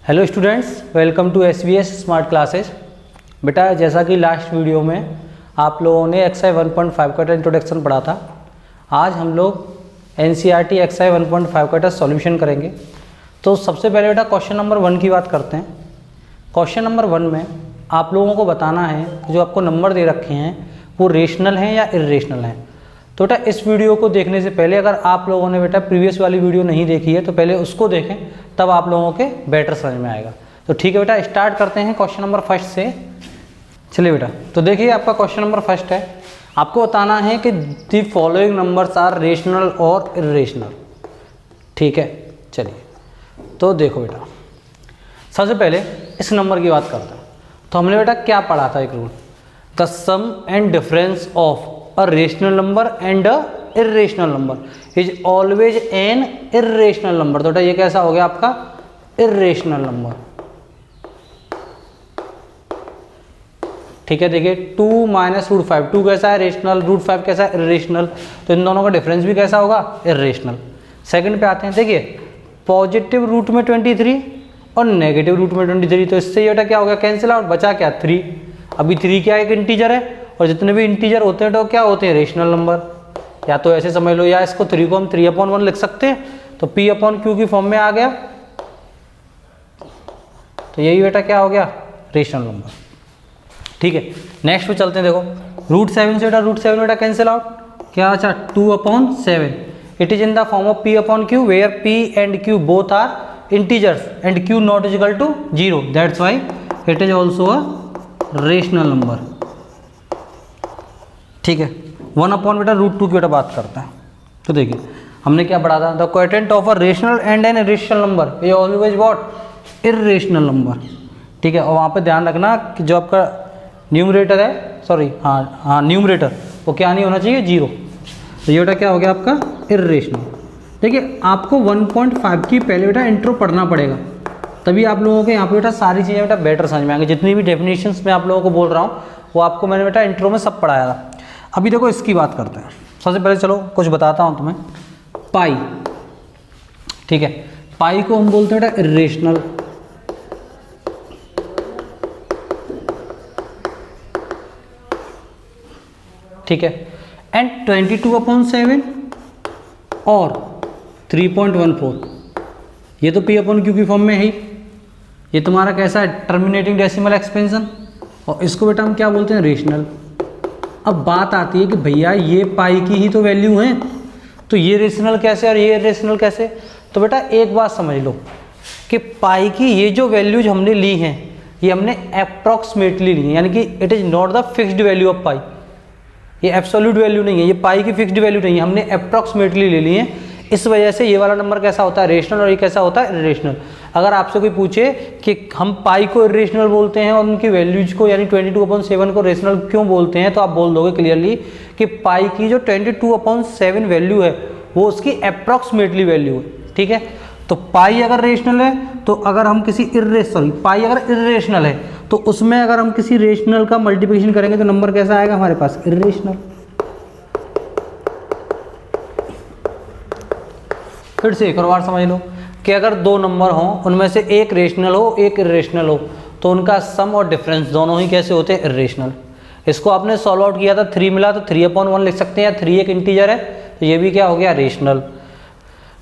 Hello students, welcome to SVS smart classes. बेटा, जैसा कि लास्ट वीडियो में आप लोगों ने एक्सरसाइज 1.5 का इंट्रोडक्शन पढ़ा था, आज हम लोग एनसीईआरटी एक्सरसाइज 1.5 का सॉल्यूशन करेंगे। तो सबसे पहले बेटा क्वेश्चन नंबर 1 की बात करते हैं। क्वेश्चन नंबर 1 में आप लोगों को बताना है जो आपको नंबर दे रखे हैं वो रेशनल हैं या इर्रेशनल हैं। तो बेटा इस वीडियो को देखने से पहले अगर आप लोगों ने बेटा प्रीवियस वाली वीडियो नहीं देखी है तो पहले उसको देखें, तब आप लोगों के बेटर समझ में आएगा। तो ठीक है बेटा, स्टार्ट करते हैं क्वेश्चन नंबर 1 से। चलिए बेटा, तो देखिए आपका क्वेश्चन नंबर 1 है। आपको बताना है कि the following numbers are rational और इर्रेशनल। ठीक है, चलिए तो देखो बेटा, सबसे पहले इस नंबर की बात करते हैं। तो हमने बेटा क्या पढ़ा था, एक rule, the sum and difference of a rational number and a irrational number is always an irrational number। तो बेटा ये कैसा हो गया आपका irrational number। ठीक है, देखिए 2 - √5, 2 कैसा है रेशनल, √5 कैसा है इर्रेशनल, तो इन दोनों का डिफरेंस भी कैसा होगा इर्रेशनल। सेकंड पे आते हैं, देखिए पॉजिटिव रूट में 23 और नेगेटिव रूट में 23, तो इससे ये बेटा क्या हो गया कैंसिल आउट, बचा क्या 3। अभी 3 क्या एक इंटीजर है और जितने भी इंटीजर होते हैं तो क्या होते हैं रेशनल नंबर। या तो ऐसे समझ लो, या इसको 3 को हम 3/1 लिख सकते हैं, तो P/Q की फॉर्म में आ गया। तो यही बेटा क्या हो गया रेशनल नंबर। ठीक है, नेक्स्ट पे चलते हैं। देखो √7 से बेटा √7 बेटा कैंसिल आउट, क्या अच्छा 2/7। It is in the form of P/Q where P and Q both are integers and Q not is equal to 0, that's why it is also a rational number. ठीक है, 1/, बेटा √2 की बेटा बात करते हैं। तो देखिए हमने क्या पढ़ा था, the quotient of a rational and N irrational number ये ऑलवेज व्हाट इर्रेशनल नंबर। ठीक है, और वहाँ पे ध्यान रखना कि जो आपका न्यूमरेटर है, सॉरी हाँ न्यूमरेटर, वो क्या नहीं होना चाहिए 0। तो ये बेटा क्या हो गया आपका इर्रेशनल। देखिए आपको 1.5 की पहले बेटा इंट्रो पढ़ना पड़ेगा, तभी आप लोगों के यहाँ पे बेटा सारी चीज़ें बेटा बेटर समझ में आएंगी। जितनी भी डेफिनेशंस मैं आप लोगों को बोल रहा हूँ वो आपको मैंने बेटा इंट्रो में सब पढ़ाया था। अभी देखो इसकी बात करते हैं। सबसे पहले चलो कुछ बताता हूँ तुम्हें। पाई, ठीक है, पाई को हम बोलते हैं बेटा इर्रेशनल। ठीक है, एंड 22/7 और 3.14 ये तो P/Q की फॉर्म में है ही। ये तुम्हारा कैसा है टर्मिनेटिंग डेसिमल एक्सपेंशन, और इसको बेटा हम क्या बोलते हैं रेशनल। अब बात आती है कि भैया ये पाई की ही तो वैल्यू है, तो ये रेशनल कैसे और ये इर्रेशनल कैसे। तो बेटा एक बात समझ लो कि पाई की ये जो वैल्यूज हमने ली हैं ये हमने अप्रॉक्सीमेटली ली है, यानी कि it is not the fixed value of pi. ये एब्सोल्यूट वैल्यू नहीं है, ये पाई की फिक्स्ड वैल्यू नहीं है, हमने अप्रॉक्सीमेटली ले ली है। इस वजह से ये वाला नंबर कैसा होता है रेशनल और ये कैसा होता है इर्रेशनल। अगर आपसे कोई पूछे कि हम पाई को इर्रेशनल बोलते हैं और उनकी वैल्यूज को यानी 22/7 को रेशनल क्यों बोलते हैं, तो आप बोल दोगे क्लियरली कि पाई की जो 22/7 वैल्यू है वो उसकी अप्रॉक्सीमेटली वैल्यू है। ठीक है, तो पाई अगर रेशनल है तो अगर हम किसी पाई अगर इर्रेशनल है तो उसमें अगर हम किसी रेशनल का मल्टीप्लिकेशन करेंगे तो नंबर कैसा आएगा हमारे पास इर्रेशनल। फिर से एक और बार समझ लो कि अगर 2 नंबर हों उनमें से एक रेशनल हो एक इर्रेशनल हो तो उनका सम और डिफरेंस दोनों ही कैसे होते हैं इर्रेशनल। इसको आपने सॉल्व आउट किया था, 3 मिला तो 3/1 लिख सकते हैं, या 3 एक इंटीजर है तो ये भी क्या हो गया रेशनल।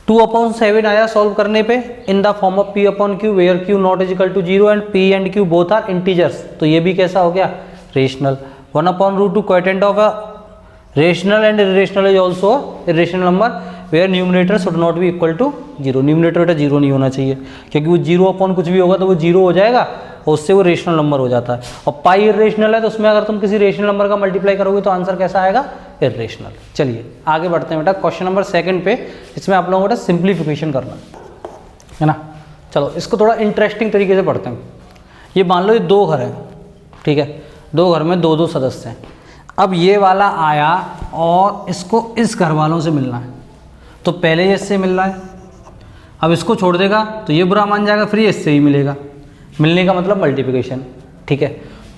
2/7 आया सॉल्व करने पे in the form of P/Q where Q not is equal to 0 and P and Q both are integers, तो ये भी कैसा हो गया rational. 1/√2 quotient of a rational and irrational is also irrational number where numerator should not be equal to 0। Numerator बेटा 0 नहीं होना चाहिए, क्योंकि वो 0/ कुछ भी होगा तो वो 0 हो जाएगा और उससे वो रेशनल नंबर हो जाता है। और पाई इर्रेशनल है तो उसमें अगर तुम किसी रेशनल नंबर का मल्टीप्लाई करोगे तो आंसर कैसा आएगा इर्रेशनल। चलिए आगे बढ़ते हैं बेटा क्वेश्चन नंबर 2 पे। इसमें आप लोगों को बेटा सिंप्लीफिकेशन करना है ना। चलो इसको थोड़ा इंटरेस्टिंग तरीके से पढ़ते हैं। ये मान लो ये 2 घर हैं, ठीक है, 2 घर में 2-2 सदस्य हैं। अब ये वाला आया और इसको इस घर वालों से मिलना है, तो पहले ये इससे मिल रहा है, अब इसको छोड़ देगा तो ये बुरा मान जाएगा, फिर ये इससे ही मिलेगा। मिलने का मतलब मल्टीप्लिकेशन। ठीक है,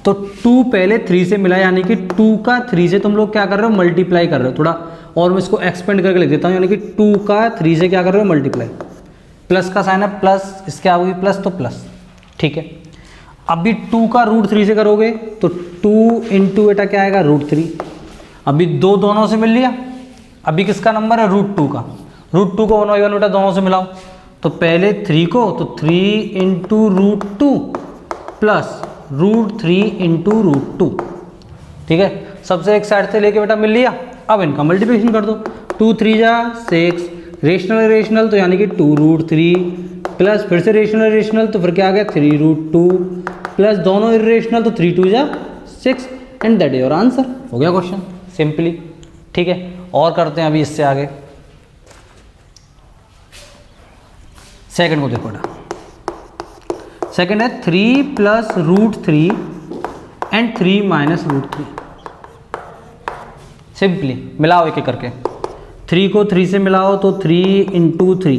तो 2 पहले 3 से मिला, यानी कि 2 का 3 से तुम लोग क्या कर रहे हो मल्टीप्लाई कर रहे हो। थोड़ा और मैं इसको एक्सपेंड करके लिख देता हूँ, यानी कि 2 का 3 से क्या कर रहे हो मल्टीप्लाई। प्लस का साइन है प्लस, इसके आगे प्लस तो प्लस, ठीक है। अभी 2 का रूट 3 से करोगे तो 2 इंटू बेटा क्या आएगा रूट 3। अभी 2 दोनों से मिल लिया। अभी किसका नंबर है रूट 2 का। रूट 2 को 1/1 बेटा दोनों से मिलाओ। तो पहले 3 को तो 3 into root 2 plus root 3 into root 2। ठीक है, सबसे एक साइड से लेके बेटा मिल लिया। अब इनका मल्टीप्लिकेशन कर दो। 2 3 जा 6, रेशनल रेशनल तो यानी कि 2 रूट 3 प्लस फिर से रेशनल रेशनल तो फिर क्या आ गया 3 रूट 2 प्लस दोनों इरेशनल तो 3 2 जा 6 and that is your answer. हो गया क्वेश्चन सिंपली। ठीक है, और करते हैं अभी इससे आगे। सेकंड को देखो बेटा। सेकंड है 3 plus root 3 and 3 minus root 3। Simply मिलाओ एक एक करके। 3 को 3 से मिलाओ तो 3 इंटू 3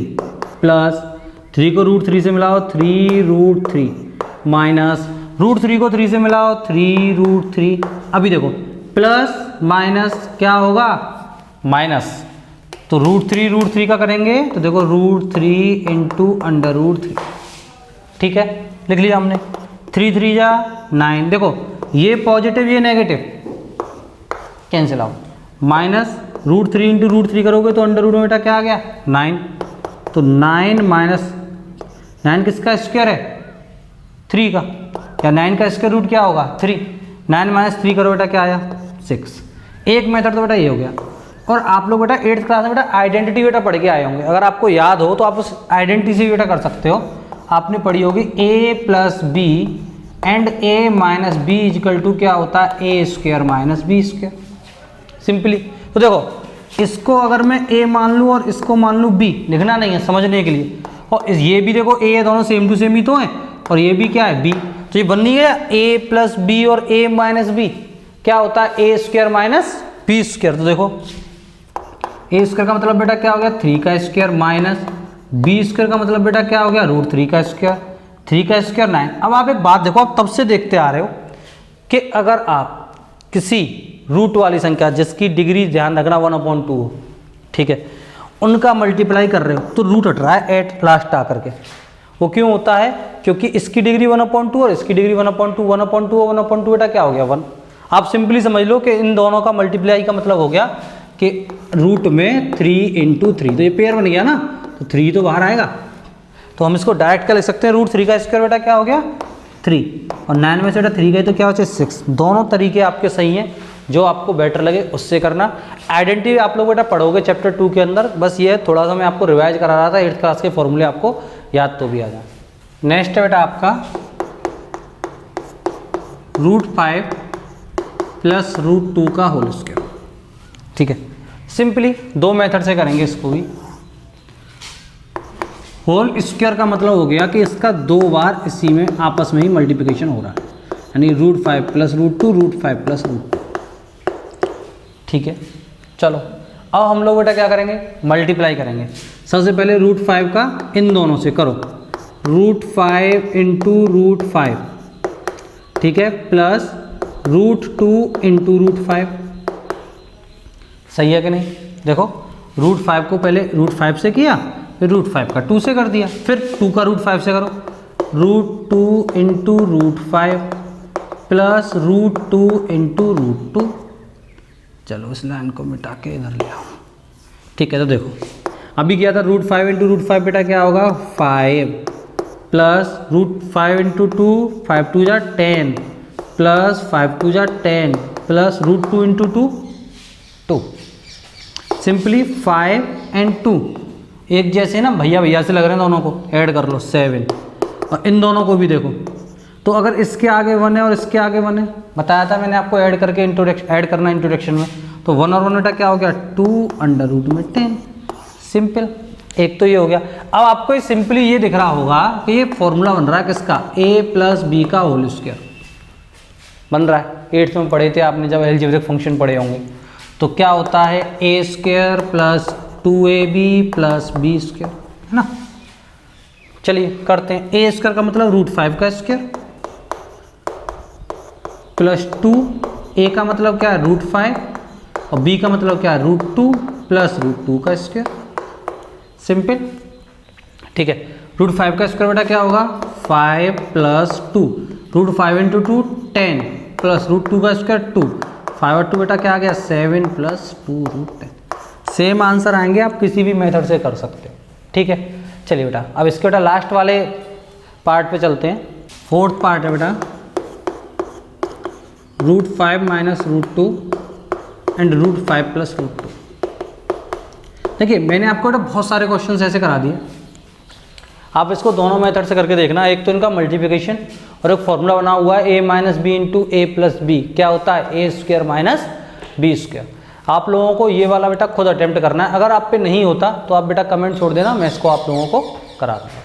प्लस 3 को रूट 3 से मिलाओ 3 रूट 3 माइनस रूट 3 को 3 से मिलाओ 3 रूट 3। अभी देखो प्लस माइनस क्या होगा माइनस, तो रूट 3 का करेंगे तो देखो रूट 3 इंटू अंडर रूट 3। ठीक है, लिख लिया हमने। 3 3 जा 9। देखो ये पॉजिटिव ये negative cancel out. Minus root 3 into root 3 करोगे तो अंडर रूट में बेटा क्या आ गया 9। तो 9 माइनस 9 किसका स्क्वायर है 3 का, या 9 का स्क्वायर रूट क्या होगा 3। 9 माइनस 3 करो बेटा क्या आया 6। एक मेथड तो बेटा ये हो गया। और आप लोग बेटा 8th क्लास में बेटा आइडेंटिटी बेटा पढ़ के आए होंगे। अगर आपको याद हो तो आप उस आइडेंटिटी से बेटा कर सकते हो। आपने पढ़ी होगी a plus B and a minus B equal to क्या होता है A square minus B square. Simply तो देखो इसको अगर मैं a मान लूँ और इसको मान लूँ b, लिखना नहीं है समझने के लिए। और ये भी देखो a है, दोनों सेम टू सेम ही तो हैं। और ये भी क्या है b, तो ये बन नहीं गया a प्लस बी और a माइनस बी क्या होता है A square minus B square. तो देखो ए स्क्वायर का मतलब बेटा क्या हो गया 3 का स्क्वायर माइनस बी स्क्वायर का मतलब बेटा क्या हो गया रूट 3 का स्क्वायर। 3 का स्क्वायर 9। अब आप एक बात देखो, आप तब से देखते आ रहे हो कि अगर आप किसी रूट वाली संख्या जिसकी डिग्री ध्यान रखना 1/2 हो, ठीक है, उनका मल्टीप्लाई कर रहे हो तो रूट हट रहा है 8 लास्ट आकर के। वो क्यों होता है, क्योंकि इसकी डिग्री 1/2 और इसकी डिग्री 1/2 1/2 बेटा क्या हो गया 1। आप सिंपली समझ लो कि इन दोनों का मल्टीप्लाई का मतलब हो गया कि रूट में 3 इंटू 3, तो ये पेयर बन गया ना, तो 3 तो बाहर आएगा। तो हम इसको डायरेक्ट क्या लिख सकते हैं रूट 3 का स्क्वायर बेटा क्या हो गया 3 और 9 में से बेटा 3 गए तो क्या हो जाए 6। दोनों तरीके आपके सही हैं, जो आपको बेटर लगे उससे करना। आइडेंटिटी आप लोग बेटा पढ़ोगे चैप्टर 2 के अंदर। बस ये थोड़ा सा मैं आपको रिवाइज करा रहा था, 8th क्लास के फॉर्मूले आपको याद तो भी आ जाए। नेक्स्ट है बेटा आपका रूट 5 प्लस रूट 2 का होल स्क्वायर। ठीक है, सिंपली 2 मेथड से करेंगे इसको भी। होल स्क्वायर का मतलब हो गया कि इसका 2 बार इसी में आपस में ही मल्टीप्लिकेशन हो रहा है, यानी root 5 plus root 2 root 5 plus root 2। ठीक है, चलो अब हम लोग बेटा क्या करेंगे मल्टीप्लाई करेंगे। सबसे पहले रूट 5 का इन दोनों से करो, रूट 5 इंटू रूट 5, ठीक है, प्लस रूट 2 इंटू रूट 5। सही है कि नहीं। देखो रूट 5 को पहले रूट 5 से किया, फिर रूट 5 का 2 से कर दिया, फिर 2 का रूट 5 से करो, root 2 into root 5 plus root 2 into root 2। चलो इस लाइन को मिटा के इधर ले आओ। ठीक है, तो देखो अभी किया था रूट 5 इंटू रूट 5 बेटा क्या होगा 5 प्लस रूट 5 इंटू 2 5 2 जा 10 प्लस 5 2 जा 10 plus root 2 into 2 2। Simply 5 and 2 एक जैसे ना भैया भैया से लग रहे हैं, दोनों को ऐड कर लो 7। और इन दोनों को भी देखो, तो अगर इसके आगे 1 है और इसके आगे 1 है, बताया था मैंने आपको ऐड करके ऐड करना इंट्रोडक्शन में। तो 1 और 1 बेटा क्या हो गया 2 अंडर रूट में 10। सिंपल, एक तो ये हो गया। अब आपको सिंपली ये दिख रहा होगा कि ये फॉर्मूला बन रहा है किसका a प्लस बी का होल स्क्वायर बन रहा है। 8th में पढ़े थे आपने जब अलजेब्रिक फंक्शन पढ़े होंगे। तो क्या होता है a square plus 2ab plus B square, है ना। चलिए करते हैं। a स्क्वायर का मतलब रूट 5 का स्क्वायर प्लस 2, a का मतलब क्या है रूट 5 और b का मतलब क्या है रूट 2 प्लस रूट 2 का स्क्वायर। सिंपल, ठीक है। रूट 5 का स्क्वायर बेटा क्या होगा 5 plus 2, root 5 into 2 10 plus root 2 का स्क्वायर 2, 5 और 2 बेटा क्या आ गया 7 प्लस 2 रूट 10। सेम आंसर आएंगे, आप किसी भी मेथड से कर सकते हो। ठीक है, चलिए बेटा अब इसके बेटा लास्ट वाले पार्ट पे चलते हैं। फोर्थ पार्ट है बेटा root 5 minus root 2 and root 5 plus root 2। देखिए मैंने आपको बेटा बहुत सारे क्वेश्चंस ऐसे करा दिए, आप इसको दोनों मेथड से करके देखना। एक तो इनका मल्टीप्लिकेशन और एक फॉर्मूला बना हुआ है ए minus B into A plus B, क्या होता है A square minus B square. आप लोगों को ये वाला बेटा खुद अटेम्प्ट करना है, अगर आप पे नहीं होता तो आप बेटा कमेंट छोड़ देना, मैं इसको आप लोगों को करा दूँगा।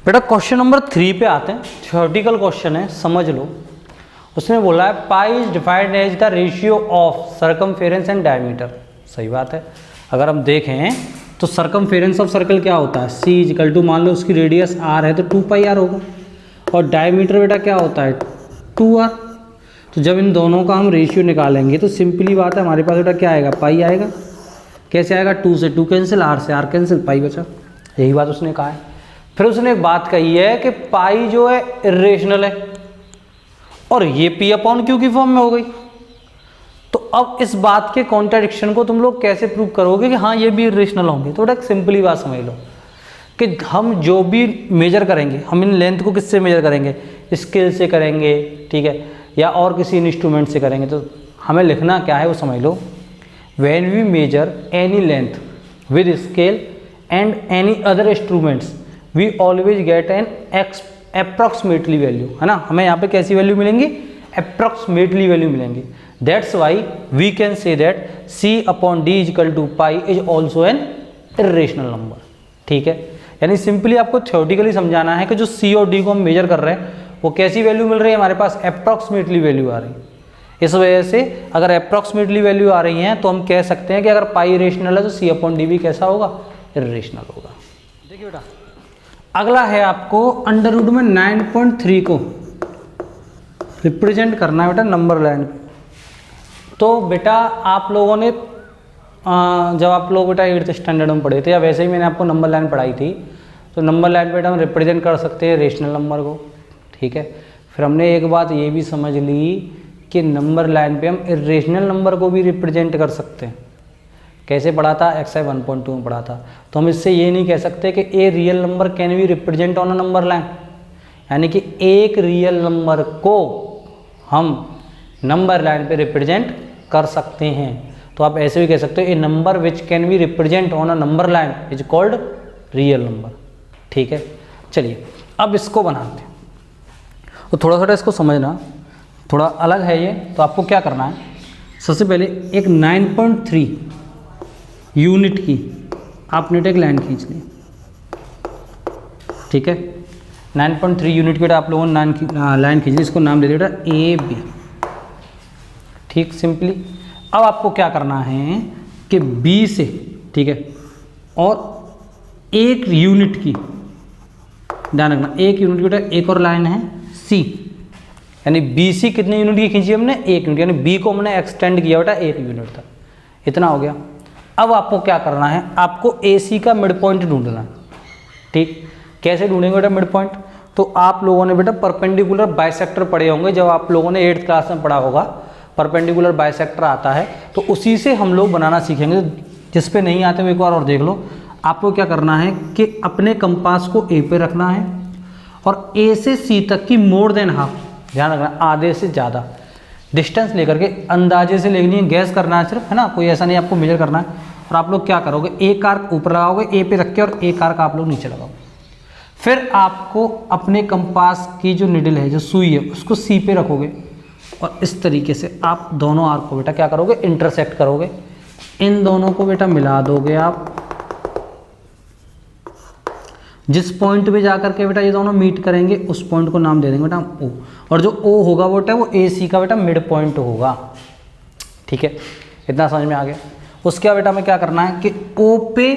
बेटा क्वेश्चन नंबर 3 पे आते हैं, थ्योरेटिकल क्वेश्चन है, समझ लो। उसने बोला है pi is defined as the ratio of circumference and diameter. सही बात है, अगर हम देखें तो सरकमफेरेंस ऑफ सर्कल क्या होता है सी इक्वल टू, मान लो उसकी रेडियस आर है तो 2 पाई आर होगा, और डायमीटर बेटा क्या होता है 2r। तो जब इन दोनों का हम रेशियो निकालेंगे तो सिंपली बात है हमारे पास बेटा क्या आएगा पाई आएगा। कैसे आएगा 2 से 2 कैंसिल, आर से आर कैंसिल, पाई बचा। यही बात उसने कहा है। फिर उसने एक बात कही है कि पाई जो है इरेशनल है और ये पी अपॉन क्यू की फॉर्म में हो गई। तो अब इस बात के कॉन्ट्राडिक्शन को तुम लोग कैसे प्रूव करोगे कि हाँ ये भी इरेशनल होंगे। तो बेटा सिंपली बात समझ लो कि हम जो भी मेजर करेंगे, हम इन लेंथ को किससे मेजर करेंगे, स्केल से करेंगे, ठीक है, या और किसी इंस्ट्रूमेंट से करेंगे। तो हमें लिखना क्या है वो समझ लो, when we measure any length with scale and any other instruments we always get an approximately value, है ना। हमें यहाँ पे कैसी वैल्यू मिलेंगी, अप्रॉक्सीमेटली वैल्यू मिलेंगी। That's why we can say that C upon D equal to pi is also an irrational number. ठीक है, यानी सिंपली आपको थ्योरेटिकली समझाना है कि जो सी और डी को हम मेजर कर रहे हैं वो कैसी वैल्यू मिल रही है, हमारे पास अप्रॉक्सीमेटली वैल्यू आ रही है। इस वजह से अगर अप्रॉक्सीमेटली वैल्यू आ रही है तो हम कह सकते हैं कि अगर पाई इरेशनल है तो सी अपॉन डी भी कैसा होगा, इरेशनल होगा। देखिए बेटा अगला है आपको अंडर रूट में 9.3 को रिप्रेजेंट करना है बेटा नंबर लाइन पे। तो बेटा आप लोगों ने जब आप लोग बेटा 8th स्टैंडर्ड में पढ़े थे या वैसे ही मैंने आपको नंबर लाइन पढ़ाई थी, तो नंबर लाइन पे बेटा हम रिप्रेजेंट कर सकते हैं रेशनल नंबर को। ठीक है, फिर हमने एक बात ये भी समझ ली कि नंबर लाइन पे हम इरेशनल नंबर को भी रिप्रेजेंट कर सकते हैं। कैसे पढ़ा था, एक्सरसाइज 1.2 में पढ़ा था। तो हम इससे ये नहीं कह सकते कि a real number can be represent on a number line, यानी कि एक रियल नंबर को हम नंबर लाइन पे रिप्रेजेंट कर सकते हैं। तो आप ऐसे भी कह सकते हो a number which can be represent on a number line is called real number. ठीक है, चलिए अब इसको बनाते हैं। तो थोड़ा थोड़ा इसको समझना, थोड़ा अलग है ये। तो आपको क्या करना है, सबसे पहले एक 9.3 यूनिट की आपने एक लाइन खींच ली। ठीक है, 9.3 यूनिट की बेटा आप लोगों ने लाइन खींच ली, इसको नाम दे दिया बेटा ए बी। ठीक, सिंपली अब आपको क्या करना है कि बी से, ठीक है, और एक यूनिट की, ध्यान रखना एक यूनिट की बेटा एक और लाइन है सी, यानी बी सी कितने यूनिट की खींची हमने, एक यूनिट, यानी बी को हमने एक्सटेंड किया बेटा एक यूनिट तक। इतना हो गया। अब आपको क्या करना है, आपको ए सी का मिड पॉइंट ढूंढना है। ठीक, कैसे ढूंढेंगे बेटा मिड पॉइंट, तो आप लोगों ने बेटा परपेंडिकुलर बाइसेक्टर पढ़े होंगे, जब आप लोगों ने 8th क्लास में पढ़ा होगा परपेंडिकुलर बाइसेक्टर आता है, तो उसी से हम लोग बनाना सीखेंगे। जिस पे नहीं आते वो एक बार और देख लो। आपको क्या करना है कि अपने कंपास को ए पे रखना है और ए से सी तक की मोर देन हाफ, ध्यान रखना आधे से ज़्यादा डिस्टेंस लेकर के अंदाजे से लेनी है, गैस करना है सिर्फ, है ना, कोई ऐसा नहीं आपको मेजर करना है। और आप लोग क्या करोगे, एक आर्क ऊपर लगाओगे ए पे रख के और एक आर्क आप लोग नीचे लगाओगे। फिर आपको अपने कंपास की जो निडल है, जो सुई है, उसको सी पे रखोगे और इस तरीके से आप दोनों आर्क को बेटा क्या करोगे, इंटरसेक्ट करोगे। इन दोनों को बेटा मिला दोगे आप, जिस पॉइंट पे जाकर के बेटा ये दोनों मीट करेंगे उस पॉइंट को नाम दे देंगे बेटा ओ, और जो ओ होगा बेटा वो ए सी का बेटा मिड पॉइंट होगा। ठीक है, इतना समझ में आ गया। उसके बाद बेटा हमें क्या करना है कि ओ पे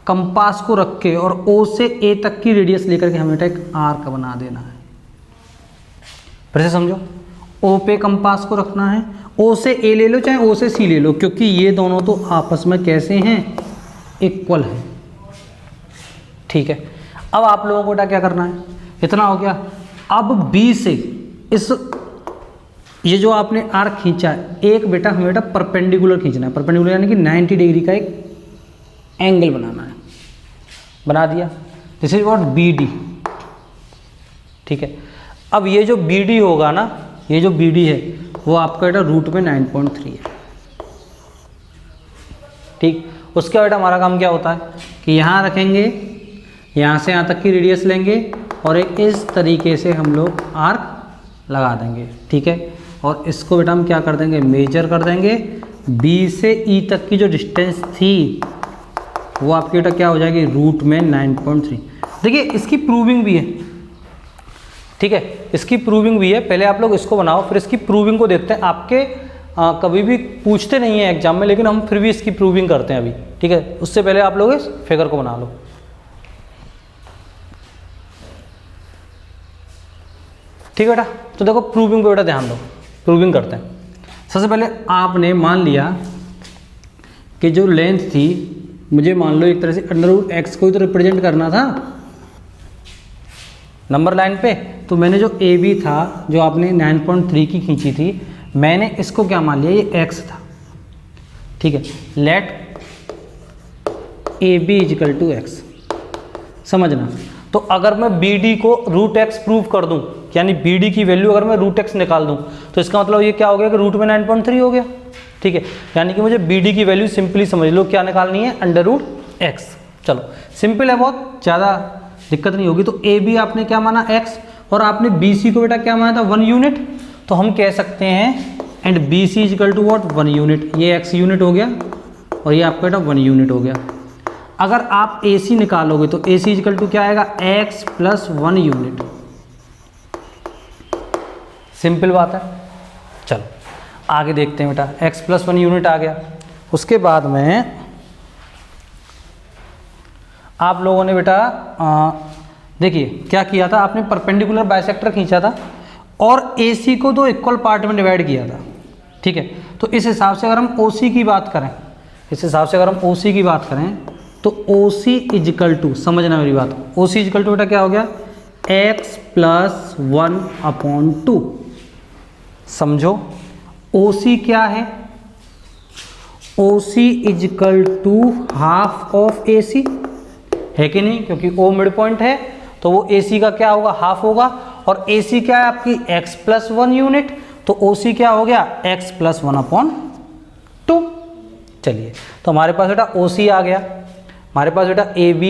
कंपास को रख के और ओ से ए तक की रेडियस लेकर के हमें बेटा एक आर्क बना देना है। फिर से समझो, ओ पे कंपास को रखना है, ओ से ए ले लो चाहे ओ से सी ले लो, क्योंकि ये दोनों तो आपस में कैसे हैं, इक्वल है। ठीक है, अब आप लोगों को बेटा क्या करना है, इतना हो गया। अब बी से इस ये जो आपने आर्क खींचा है, एक बेटा हमें बेटा परपेंडिकुलर खींचना है। परपेंडिकुलर यानी कि 90 डिग्री का एक एंगल बनाना है। बना दिया। This is what B D. ठीक है, अब ये जो बी डी होगा ना, ये जो बी डी है वो आपका बेटा रूट में 9.3 है। ठीक, उसके बेटा हमारा काम क्या होता है कि यहाँ रखेंगे, यहाँ से यहाँ तक की रेडियस लेंगे और एक इस तरीके से हम लोग आर्क लगा देंगे। ठीक है, और इसको बेटा हम क्या कर देंगे, मेजर कर देंगे। बी से ई तक की जो डिस्टेंस थी वो आपकी बेटा क्या हो जाएगी, रूट में 9.3। देखिए इसकी प्रूविंग भी है। ठीक है, इसकी प्रूविंग भी है। पहले आप लोग इसको बनाओ, फिर इसकी प्रूविंग को देखते हैं। आपके कभी भी पूछते नहीं है एग्जाम में, लेकिन हम फिर भी इसकी प्रूविंग करते हैं अभी। ठीक है, उससे पहले आप लोग इस फिगर को बना लो। ठीक है बेटा, तो देखो प्रूविंग पे बेटा ध्यान दो, प्रूविंग करते हैं। सबसे पहले आपने मान लिया कि जो लेंथ थी, मुझे मान लो एक तरह से √x को ही तो रिप्रेजेंट करना था नंबर लाइन पे। तो मैंने जो ए बी था, जो आपने 9.3 की खींची थी, मैंने इसको क्या मान लिया, ये x था। ठीक है, let A B equal to X. समझना, तो अगर मैं बी डी को √x प्रूव कर दूं, यानी बी डी की वैल्यू अगर मैं √x निकाल दूं, तो इसका मतलब ये क्या हो गया कि रूट में 9.3 हो गया। ठीक है, यानी कि मुझे बी डी की वैल्यू सिंपली समझ लो क्या निकालनी है, √x। चलो सिंपल है, बहुत ज़्यादा दिक्कत नहीं होगी। तो ए बी आपने क्या माना, x, और आपने बी सी को बेटा क्या माना था, 1 यूनिट। तो हम कह सकते हैं and B C equal to what, 1 unit. ये x यूनिट हो गया और ये आपका बेटा 1 यूनिट हो गया। अगर आप ए सी निकालोगे तो ए सी इजिकल टू क्या आएगा, x + 1 यूनिट। सिंपल बात है। चलो आगे देखते हैं बेटा, x + 1 यूनिट आ गया। उसके बाद में आप लोगों ने बेटा देखिए क्या किया था, आपने परपेंडिकुलर बाइसेक्टर खींचा था और AC को 2 इक्वल पार्ट में डिवाइड किया था। ठीक है, तो इस हिसाब से अगर हम OC की बात करें, इस हिसाब से अगर हम OC की बात करें तो OC इजिकल टू, समझना मेरी बात, OC इजिकल टू बेटा क्या हो गया, x + 1/2। समझो OC क्या है, OC equal to half of AC है कि नहीं, क्योंकि O मिड पॉइंट है तो वो AC का क्या होगा, हाफ होगा। और AC क्या है आपकी, x + 1 यूनिट, तो OC क्या हो गया, x + 1/2। चलिए, तो हमारे पास बेटा OC आ गया, हमारे पास बेटा AB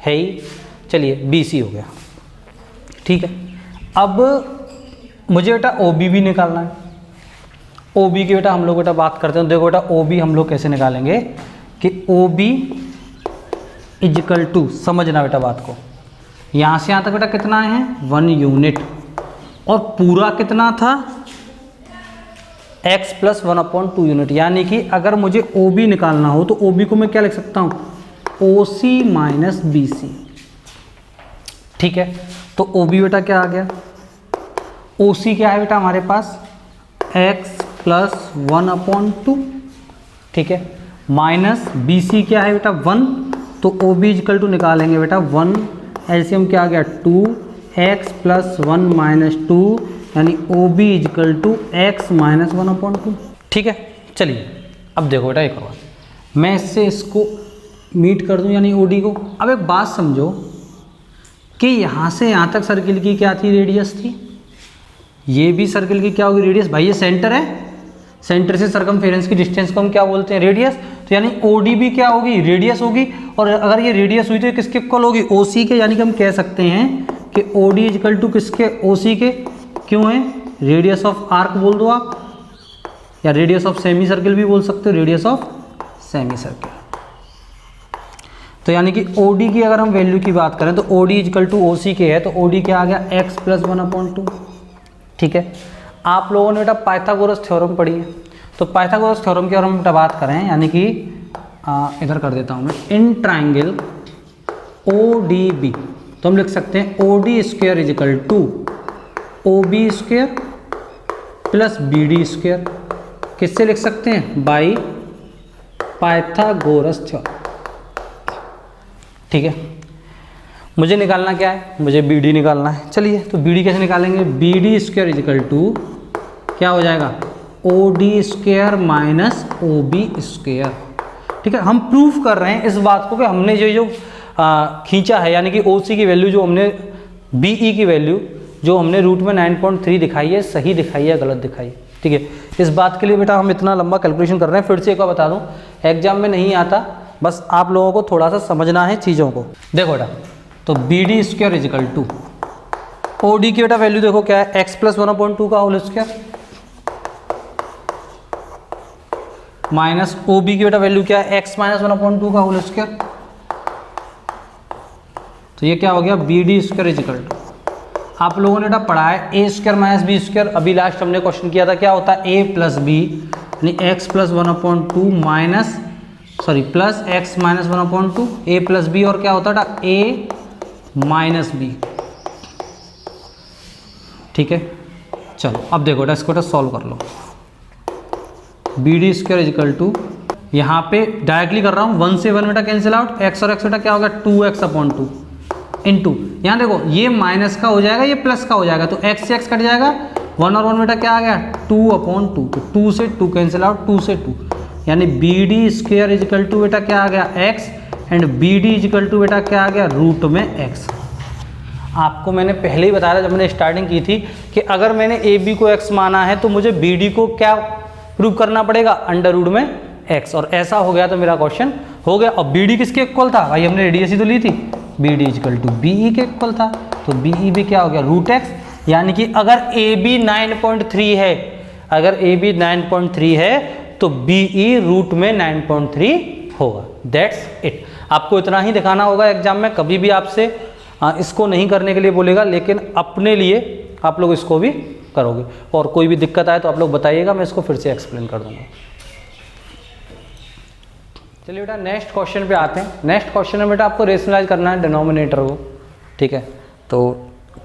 है ही, चलिए BC हो गया। ठीक है, अब मुझे बेटा OB भी निकालना है। OB की बेटा हम लोग बेटा बात करते हैं। देखो बेटा OB हम लोग कैसे निकालेंगे कि OB इजिकल टू, समझना बेटा बात को, यहाँ से यहाँ तक बेटा कितना है, 1 यूनिट, और पूरा कितना था, x + 1/2 यूनिट। यानी कि अगर मुझे OB निकालना हो तो OB को मैं क्या लिख सकता हूँ, OC - BC। ठीक है, तो OB बेटा क्या आ गया, OC क्या है बेटा हमारे पास, x + 1/2। ठीक है, माइनस BC क्या है बेटा, 1। तो OB इजिकल टू निकालेंगे बेटा 1, एलसीएम क्या आ गया, 2x + 1 - 2, यानी OB इजिकल टू x - 1/2। ठीक है, चलिए अब देखो बेटा एक और बात, मैं इससे इसको मीट कर दूं यानी OD को। अब एक बात समझो कि यहाँ से यहाँ तक सर्किल की क्या थी, रेडियस थी। ये भी सर्किल की क्या होगी, रेडियस। भाई ये सेंटर है, सेंटर से सरकमफेरेंस की डिस्टेंस को हम क्या बोलते हैं, रेडियस। तो यानी OD भी क्या होगी, रेडियस होगी। और अगर ये रेडियस हुई तो ये किसके इक्वल होगी, OC के। यानी कि हम कह सकते हैं कि OD इजिकल टू किसके, OC के। क्यों है, रेडियस ऑफ आर्क बोल दो आप, या रेडियस ऑफ सेमी सर्किल भी बोल सकते हो, रेडियस ऑफ सेमी सर्किल। तो यानी कि OD की अगर हम वैल्यू की बात करें तो OD इजिकल टू OC के है, तो OD क्या आ गया, x + 1/2। ठीक है, आप लोगों ने बेटा पाइथागोरस थ्योरम पढ़ी है, तो पाइथागोरस थ्योरम की अगर हम बेटा बात करें, यानी कि इधर कर देता हूँ मैं, इन ट्राइंगल ODB, तो हम लिख सकते हैं OD² is equal to OB² + BD²। किससे लिख सकते हैं, बाई पाइथागोरस थ्योरम। ठीक है, मुझे निकालना क्या है, मुझे बी डी निकालना है। चलिए तो बी डी कैसे निकालेंगे, B D square is equal to क्या हो जाएगा, O D square minus O B square. ठीक है, हम प्रूफ कर रहे हैं इस बात को कि हमने जो खींचा है, यानी कि ओ सी की वैल्यू जो हमने बी ई की वैल्यू जो हमने रूट में 9.3 दिखाई है, सही दिखाई है गलत दिखाई है। ठीक है, इस बात के लिए बेटा हम इतना लंबा कैलकुलेशन कर रहे हैं। फिर से एक बार बता दूं, एग्जाम में नहीं आता, बस आप लोगों को थोड़ा सा समझना है चीज़ों को। देखो बेटा, तो B D square is equal to O D की बेटा वैल्यू देखो क्या है, एक्स प्लस 1/2 का whole square minus O B की बेटा वैल्यू क्या है, एक्स माइनस 1/2 का होल स्क्वायर। तो ये क्या हो गया, B D square is equal to, आप लोगों ने बेटा पढ़ा है A square minus B square. अभी लास्ट हमने क्वेश्चन किया था, क्या होता है ए प्लस बी, यानी X plus 1/2 minus plus X minus 1/2 A plus B, और क्या होता था ए माइनस बी। ठीक है, चलो अब देखो बेटा, इसको सॉल्व कर लो। B D square is equal to, यहाँ पे डायरेक्टली कर रहा हूँ, 1 से 1 बेटा कैंसिल आउट, एक्स और एक्स बेटा क्या होगा 2x/2 इंटू, यहाँ देखो ये माइनस का हो जाएगा, ये प्लस का हो जाएगा, तो x से x कट जाएगा, 1 और 1 बेटा क्या आ गया 2/2, तो 2 से 2 कैंसिल आउट, 2 से 2, यानी B D square is equal to बेटा क्या आ गया x, and B D is equal to बेटा क्या आ गया रूट में x। आपको मैंने पहले ही बताया था जब मैंने स्टार्टिंग की थी कि अगर मैंने ए बी को x माना है तो मुझे बी डी को क्या प्रूव करना पड़ेगा, अंडर रूट में x, और ऐसा हो गया तो मेरा क्वेश्चन हो गया। और बी डी किसके इक्वल था भाई, हमने रेडियस ही तो ली थी, B D is equal to B E के इक्वल था, तो बी ई भी क्या हो गया रूट एक्स, यानी कि अगर ए बी 9.3 है, अगर ए बी 9.3 है तो बी ई रूट में 9.3 होगा। दैट्स इट, आपको इतना ही दिखाना होगा एग्जाम में। कभी भी आपसे इसको नहीं करने के लिए बोलेगा, लेकिन अपने लिए आप लोग इसको भी करोगे, और कोई भी दिक्कत आए तो आप लोग बताइएगा, मैं इसको फिर से एक्सप्लेन कर दूंगा। चलिए बेटा नेक्स्ट क्वेश्चन पे आते हैं। नेक्स्ट क्वेश्चन में बेटा आपको रेशनलाइज करना है डिनोमिनेटर को। ठीक है, तो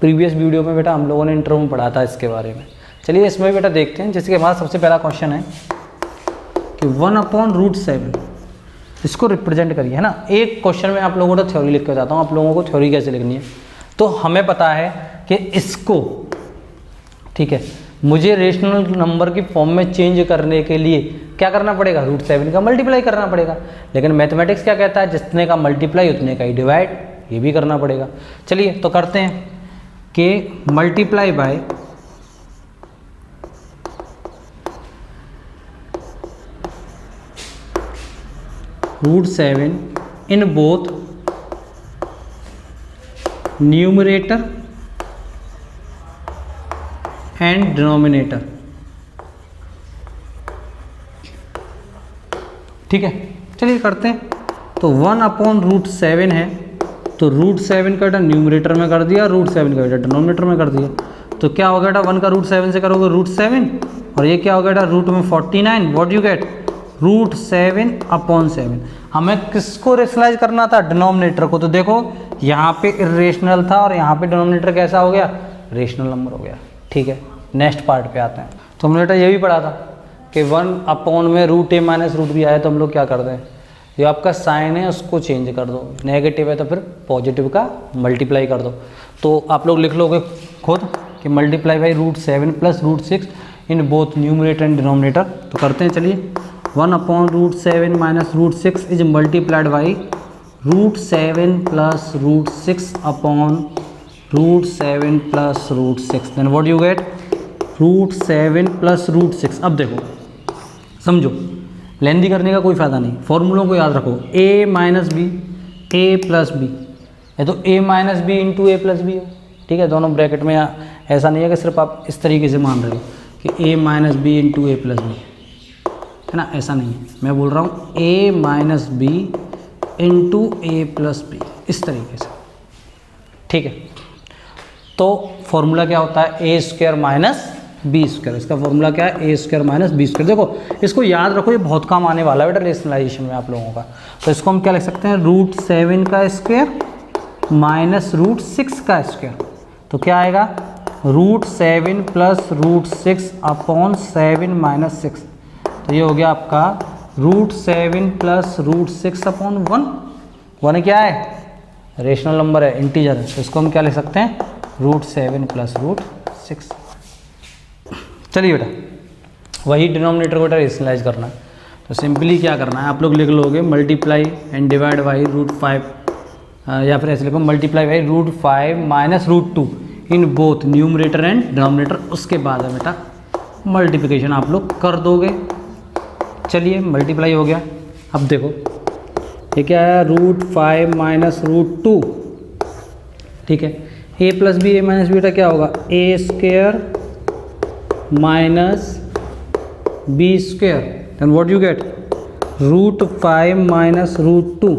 प्रीवियस वीडियो में बेटा हम लोगों ने इंटरव्यू में पढ़ा था इसके बारे में। चलिए इसमें बेटा देखते हैं। जिसके बाद सबसे पहला क्वेश्चन है कि 1/√7 इसको रिप्रेजेंट करिए, है ना। एक क्वेश्चन में आप लोगों को थ्योरी लिख कर जाता हूँ, आप लोगों को थ्योरी कैसे लिखनी है। तो हमें पता है कि इसको, ठीक है, मुझे रेशनल नंबर की फॉर्म में चेंज करने के लिए क्या करना पड़ेगा, √7 का मल्टीप्लाई करना पड़ेगा। लेकिन मैथमेटिक्स क्या कहता है, जितने का मल्टीप्लाई उतने का ही डिवाइड, ये भी करना पड़ेगा। चलिए तो करते हैं कि multiply by √7 in both numerator and denominator. ठीक है, चलिए करते हैं। तो 1/√7 है, तो √7 का बेटा न्यूमरेटर में कर दिया, √7 का बेटा डिनोमिनेटर में कर दिया। तो क्या हो गया बेटा, 1 का √7 से करोगे √7, और ये क्या हो गया बेटा रूट में 49, व्हाट यू गेट √7/7। हमें किसको रेशनलाइज करना था, डिनोमिनेटर को। तो देखो यहाँ पे इरेशनल था और यहाँ पे डिनोमिनेटर कैसा हो गया, रेशनल नंबर हो गया। ठीक है, नेक्स्ट पार्ट पे आते हैं। तो हमने बेटा ये भी पढ़ा था कि 1 में √a माइनस √b आया, तो हम लोग क्या करते हैं, जो आपका साइन है उसको चेंज कर दो, नेगेटिव है तो फिर पॉजिटिव का मल्टीप्लाई कर दो। तो आप लोग लिख लोगे खुद कि multiply by √7 plus √6 in both numerator and denominator. तो करते हैं, चलिए 1/√7 minus √6 is multiplied by √7 plus √6 upon √7 plus √6, then what you get √7 plus √6। अब देखो समझो, लेंदी करने का कोई फ़ायदा नहीं, फॉर्मूलों को याद रखो। a minus B, A plus B, या तो a minus B into A plus B हो। ठीक है, दोनों ब्रैकेट में, ऐसा नहीं है कि सिर्फ आप इस तरीके से मान रहे हो कि a minus B into A plus B, है ना, ऐसा नहीं है। मैं बोल रहा हूँ a minus B into A plus B, इस तरीके से। ठीक है, तो फॉर्मूला क्या होता है, a² माइनस b²। इसका फॉर्मूला क्या है, a² माइनस b²। देखो इसको याद रखो, ये बहुत काम आने वाला है बेटा रेशनलाइजेशन में आप लोगों का। तो इसको हम क्या लिख सकते हैं, √7 का स्क्वायर माइनस √6 का स्क्वायर। तो क्या आएगा, √7 प्लस √6 अपॉन 7 माइनस 6। तो ये हो गया आपका √7 प्लस √6 अपॉन 1। 1 क्या है, रेशनल नंबर है, इंटीजर है, तो इसको हम क्या लिख सकते हैं, √7 + √6। चलिए बेटा, वही डिनोमिनेटर को बेटा रेशनलाइज करना है, तो सिंपली क्या करना है, आप लोग लिख लोगे मल्टीप्लाई एंड डिवाइड बाई √5, या फिर ऐसे लिखो multiply by √5 - √2 in both numerator and denominator. उसके बाद है बेटा मल्टीप्लिकेशन आप लोग कर दोगे। चलिए मल्टीप्लाई हो गया। अब देखो ये क्या है, √5 - √2, ठीक है। a + b a - b बेटा क्या होगा, a² - b², then what you gate, √5 - √2,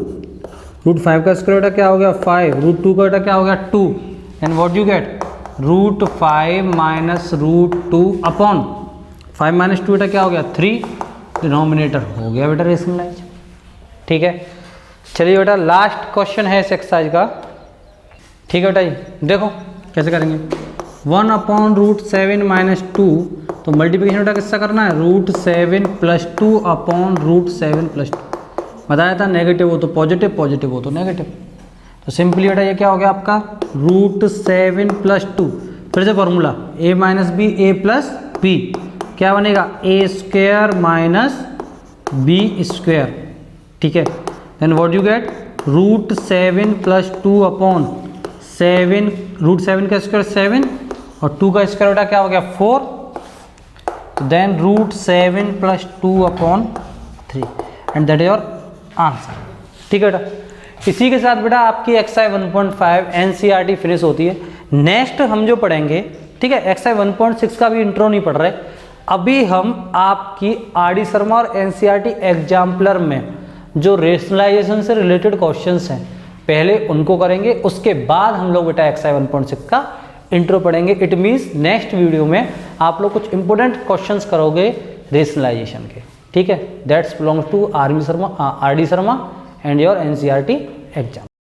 √5 का स्क्वायर बेटा क्या हो गया 5, √2 का बेटा क्या हो गया 2, and what you gate, √5 - √2 upon 5 - 2 बेटा क्या हो गया 3, डिनोमिनेटर हो गया बेटा रेशनलाइज। ठीक है, चलिए बेटा लास्ट क्वेश्चन है इस एक्सरसाइज का। ठीक है बेटा जी, देखो कैसे करेंगे, 1/√7 - 2, तो मल्टीप्लिकेशन बेटा किससे करना है, √7 + 2 अपॉन √7 + 2। बताया था नेगेटिव हो तो पॉजिटिव, पॉजिटिव हो तो नेगेटिव। तो सिंपली बेटा ये क्या हो गया आपका, √7 + 2, फिर से formula a - b a + b, क्या बनेगा a² - b², ठीक है। Then what you get, √7 + 2 upon 7, √7 का स्क्वायर 7 और 2 का स्क्वायर बेटा क्या हो गया 4, then √7 + 2 upon 3, and that is your answer. ठीक है बेटा, इसी के साथ बेटा आपकी एक्सरसाइज 1.5 एनसीईआरटी फिनिश होती है। नेक्स्ट हम जो पढ़ेंगे, ठीक है, एक्सरसाइज 1.6 का भी इंट्रो नहीं पढ़ रहे, अभी हम आपकी आर डी शर्मा और एनसीईआरटी एग्जाम्पलर में जो रेशनलाइजेशन से रिलेटेड क्वेश्चंस हैं पहले उनको करेंगे, उसके बाद हम लोग बेटा एक्सरसाइज 1.6 का इंट्रो पढ़ेंगे। इट मीन्स नेक्स्ट वीडियो में आप लोग कुछ इंपॉर्टेंट क्वेश्चंस करोगे रेशनलाइजेशन के। ठीक है, that's belongs to R D Sharma and your NCERT exam.